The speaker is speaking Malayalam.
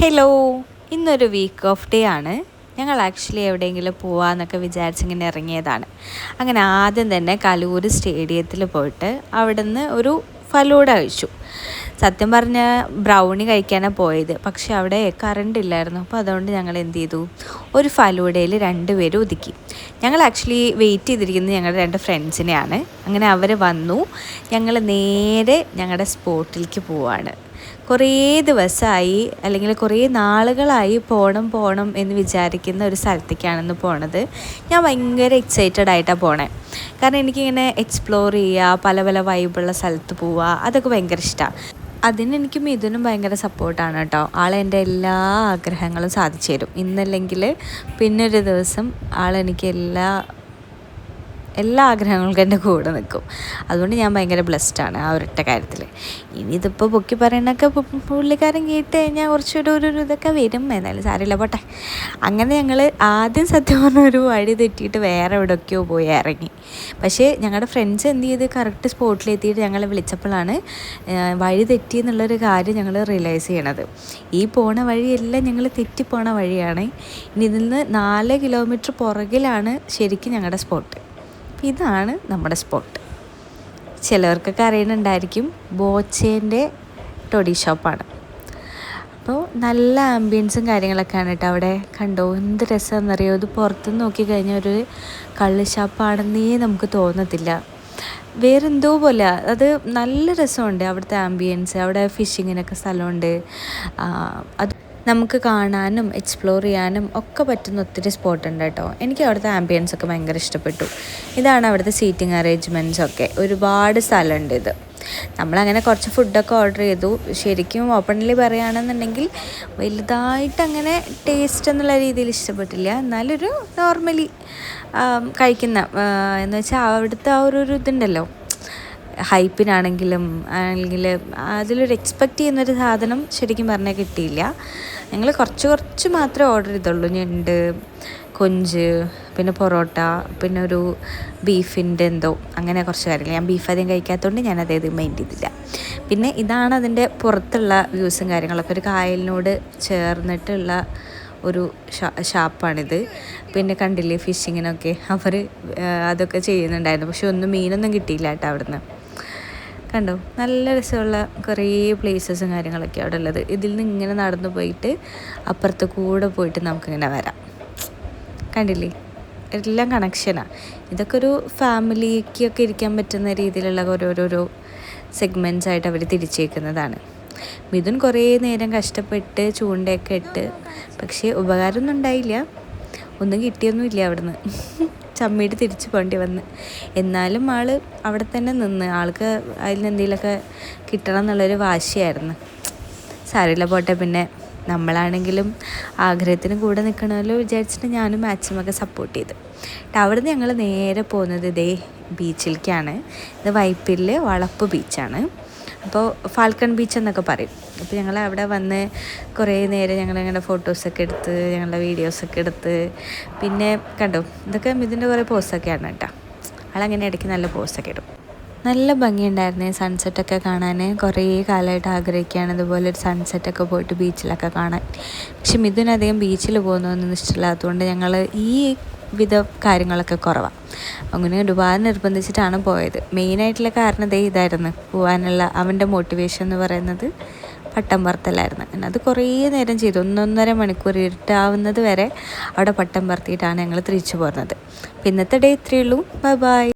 ഹലോ, ഇന്നൊരു വീക്ക് ഓഫ് ഡേ ആണ്. ഞങ്ങൾ ആക്ച്വലി എവിടെയെങ്കിലും പോവാമെന്നൊക്കെ വിചാരിച്ചിങ്ങനെ ഇറങ്ങിയതാണ്. അങ്ങനെ ആദ്യം തന്നെ കലൂർ സ്റ്റേഡിയത്തിൽ പോയിട്ട് അവിടുന്ന് ഒരു ഫലൂഡ കഴിച്ചു. സത്യം പറഞ്ഞാൽ ബ്രൗണി കഴിക്കാനാണ് പോയത്, പക്ഷെ അവിടെ കറണ്ട് ഇല്ലായിരുന്നു. അപ്പോൾ അതുകൊണ്ട് ഞങ്ങൾ എന്ത് ചെയ്തു, ഒരു ഫലൂഡയിൽ 2 പേര് ഒതുക്കി. ഞങ്ങൾ ആക്ച്വലി വെയിറ്റ് ചെയ്തിരിക്കുന്നത് ഞങ്ങളുടെ 2 ഫ്രണ്ട്സിനെയാണ്. അങ്ങനെ അവർ വന്നു. ഞങ്ങൾ നേരെ ഞങ്ങളുടെ സ്പോട്ടിലേക്ക് പോവാണ്. കുറേ ദിവസമായി അല്ലെങ്കിൽ കുറേ നാളുകളായി പോകണം എന്ന് വിചാരിക്കുന്ന ഒരു സ്ഥലത്തേക്കാണെന്ന് പോണത്. ഞാൻ ഭയങ്കര എക്സൈറ്റഡ് ആയിട്ടാണ് പോണേ. കാരണം എനിക്കിങ്ങനെ എക്സ്പ്ലോർ ചെയ്യുക, പല പല വൈബുള്ള സ്ഥലത്ത് പോവുക, അതൊക്കെ ഭയങ്കര ഇഷ്ടമാണ്. അതിനെനിക്ക് മിഥുനും ഭയങ്കര സപ്പോർട്ടാണ് കേട്ടോ. ആളെൻ്റെ എല്ലാ ആഗ്രഹങ്ങളും സാധിച്ചു തരും. ഇന്നല്ലെങ്കിൽ പിന്നൊരു ദിവസം ആളെനിക്ക് എല്ലാ ആഗ്രഹങ്ങൾക്കും എൻ്റെ കൂടെ നിൽക്കും. അതുകൊണ്ട് ഞാൻ ഭയങ്കര ബ്ലെസ്ഡാണ് ആ ഒരൊറ്റ കാര്യത്തിൽ. ഇനി ഇതിപ്പോൾ പൊക്കി പറയണൊക്കെ പുള്ളിക്കാരൻ കേട്ട് കഴിഞ്ഞാൽ കുറച്ചൊരു ഇതൊക്കെ വരും. എന്നാലും സാരമില്ല, പോട്ടെ. അങ്ങനെ ഞങ്ങൾ ആദ്യം സത്യം പറഞ്ഞ ഒരു വഴി തെറ്റിയിട്ട് വേറെ എവിടെയൊക്കെയോ പോയി ഇറങ്ങി. പക്ഷേ ഞങ്ങളുടെ ഫ്രണ്ട്സ് എന്ത് ചെയ്ത് കറക്റ്റ് സ്പോട്ടിലെത്തിയിട്ട് ഞങ്ങളെ വിളിച്ചപ്പോഴാണ് വഴി തെറ്റി എന്നുള്ളൊരു കാര്യം ഞങ്ങൾ റിയലൈസ് ചെയ്യണത്. ഈ പോണ വഴിയെല്ലാം ഞങ്ങൾ തെറ്റിപ്പോണ വഴിയാണ്. ഇനി ഇതിൽ നിന്ന് 4 കിലോമീറ്റർ പുറകിലാണ് ശരിക്കും ഞങ്ങളുടെ സ്പോട്ട്. ഇതാണ് നമ്മുടെ സ്പോട്ട്. ചിലവർക്കൊക്കെ അറിയുന്നുണ്ടായിരിക്കും, ബോച്ചേൻ്റെ ടൊഡി ഷോപ്പാണ്. അപ്പോൾ നല്ല ആംബിയൻസും കാര്യങ്ങളൊക്കെയാണ് കേട്ടോ അവിടെ. കണ്ടോ എന്ത് രസമാണെന്നറിയോ. ഇത് പുറത്തുനിന്ന് നോക്കിക്കഴിഞ്ഞാൽ ഒരു കള്ള് ഷാപ്പാണെന്നേ നമുക്ക് തോന്നത്തില്ല. വേറെന്തോ പോലെ അത് നല്ല രസമുണ്ട് അവിടുത്തെ ആംബിയൻസ്. അവിടെ ഫിഷിങ്ങിനൊക്കെ സ്ഥലമുണ്ട്. അത് നമുക്ക് കാണാനും എക്സ്പ്ലോർ ചെയ്യാനും ഒക്കെ പറ്റുന്ന ഒത്തിരി സ്പോട്ടുണ്ട് കേട്ടോ. എനിക്ക് അവിടുത്തെ ആംബിയൻസ് ഒക്കെ ഭയങ്കര ഇഷ്ടപ്പെട്ടു. ഇതാണ് അവിടുത്തെ സീറ്റിംഗ് അറേഞ്ച്മെൻറ്റ്സ് ഒക്കെ. ഒരുപാട് സ്ഥലമുണ്ട്. ഇത് നമ്മളങ്ങനെ കുറച്ച് ഫുഡൊക്കെ ഓർഡർ ചെയ്തു. ശരിക്കും ഓപ്പൺലി പറയുകയാണെന്നുണ്ടെങ്കിൽ വലുതായിട്ട് അങ്ങനെ ടേസ്റ്റ് എന്നുള്ള രീതിയിൽ ഇഷ്ടപ്പെട്ടില്ല. എന്നാലൊരു നോർമലി കഴിക്കുന്ന എന്ന് വെച്ചാൽ അവിടുത്തെ ആ ഒരു ഇതുണ്ടല്ലോ, ഹൈപ്പിനാണെങ്കിലും അല്ലെങ്കിൽ അതിലൊരു എക്സ്പെക്റ്റ് ചെയ്യുന്നൊരു സാധനം ശരിക്കും പറഞ്ഞാൽ കിട്ടിയില്ല. ഞങ്ങൾ കുറച്ച് മാത്രമേ ഓർഡർ ചെയ്തുള്ളൂ. ഞണ്ട്, കൊഞ്ച്, പിന്നെ പൊറോട്ട, പിന്നെ ഒരു ബീഫിൻ്റെ എന്തോ അങ്ങനെ കുറച്ച് കാര്യങ്ങൾ. ഞാൻ ബീഫ് അധികം കഴിക്കാത്തതുകൊണ്ട് ഞാനതേത് മൈൻഡ് ചെയ്തില്ല. പിന്നെ ഇതാണ് അതിൻ്റെ പുറത്തുള്ള വ്യൂസും കാര്യങ്ങളൊക്കെ. ഒരു കായലിനോട് ചേർന്നിട്ടുള്ള ഒരു ഷാപ്പാണിത്. പിന്നെ കണ്ടില്ലേ ഫിഷിങ്ങിനൊക്കെ അവർ അതൊക്കെ ചെയ്യുന്നുണ്ടായിരുന്നു. പക്ഷെ മീനൊന്നും കിട്ടിയില്ല കേട്ടോ അവിടുന്ന്. കണ്ടോ നല്ല രസമുള്ള കുറേ പ്ലേസസും കാര്യങ്ങളൊക്കെ അവിടെ ഉള്ളത്. ഇതിൽ നിന്ന് ഇങ്ങനെ നടന്നു പോയിട്ട് അപ്പുറത്ത് കൂടെ പോയിട്ട് നമുക്കിങ്ങനെ വരാം. കണ്ടില്ലേ, എല്ലാം കണക്ഷനാണ്. ഇതൊക്കെ ഒരു ഫാമിലിക്കൊക്കെ ഇരിക്കാൻ പറ്റുന്ന രീതിയിലുള്ള ഓരോരോ സെഗ്മെൻറ്റ്സ് ആയിട്ട് അവർ തിരിച്ചേക്കുന്നതാണ്. മിഥുൻ കുറേ നേരം കഷ്ടപ്പെട്ട് ചൂണ്ടയൊക്കെ ഇട്ട്, പക്ഷേ ഉപകാരമൊന്നും ഉണ്ടായില്ല. ഒന്നും കിട്ടിയൊന്നുമില്ല അവിടുന്ന്. ചമ്മീട്ട് തിരിച്ച് പോണ്ടി വന്ന്. എന്നാലും ആൾ അവിടെ തന്നെ നിന്ന്. ആൾക്ക് അതിൽ നിന്ന് എന്തെങ്കിലുമൊക്കെ കിട്ടണം എന്നുള്ളൊരു വാശിയായിരുന്നു. സാരമില്ല, പോട്ടെ. പിന്നെ നമ്മളാണെങ്കിലും ആഗ്രഹത്തിന് കൂടെ നിൽക്കണമല്ലോ വിചാരിച്ചിട്ട് ഞാനും മാക്സിമൊക്കെ സപ്പോർട്ട് ചെയ്തു. അവിടെ നിന്ന് ഞങ്ങൾ നേരെ പോകുന്നത് ഇതേ ബീച്ചിലേക്കാണ്. ഇത് വൈപ്പിൽ വളപ്പ് ബീച്ചാണ്. അപ്പോൾ ഫാൽക്കൺ ബീച്ച് എന്നൊക്കെ പറയും. അപ്പോൾ ഞങ്ങൾ അവിടെ വന്ന് കുറേ നേരം ഞങ്ങളുടെ ഫോട്ടോസൊക്കെ എടുത്ത്, ഞങ്ങളുടെ വീഡിയോസൊക്കെ എടുത്ത്. പിന്നെ കണ്ടോ ഇതൊക്കെ ഇതിൻ്റെ കുറേ പോസ്റ്റൊക്കെയാണ് കേട്ടോ. ആളങ്ങനെ ഇടയ്ക്ക് നല്ല പോസ്റ്റൊക്കെ ഇടും. നല്ല ഭംഗിയുണ്ടായിരുന്നു സൺസെറ്റൊക്കെ കാണാൻ. കുറേ കാലമായിട്ട് ആഗ്രഹിക്കുകയാണ് ഇതുപോലെ ഒരു സൺസെറ്റൊക്കെ പോയിട്ട് ബീച്ചിലൊക്കെ കാണാൻ. പക്ഷെ മിഥുനധികം ബീച്ചിൽ പോകുന്നതൊന്നും ഇഷ്ടമില്ലാത്തതുകൊണ്ട് ഞങ്ങൾ ഈ വിധ കാര്യങ്ങളൊക്കെ കുറവാണ്. അങ്ങനെ ഒരുപാട് നിർബന്ധിച്ചിട്ടാണ് പോയത്. മെയിനായിട്ടുള്ള കാരണം ഇതായിരുന്നു പോകാനുള്ള അവൻ്റെ മോട്ടിവേഷൻ എന്ന് പറയുന്നത്. പട്ടം പറത്തലായിരുന്നു. അത് കുറേ നേരം ചെയ്തു. 1.5 മണിക്കൂർ ഇരുട്ടാവുന്നത് വരെ അവിടെ പട്ടം പറത്തിയിട്ടാണ് ഞങ്ങൾ തിരിച്ചു പോരുന്നത്. അപ്പോൾ ഇന്നത്തെ ഡേ ഇത്രയേ ഉള്ളൂ. Bye bye.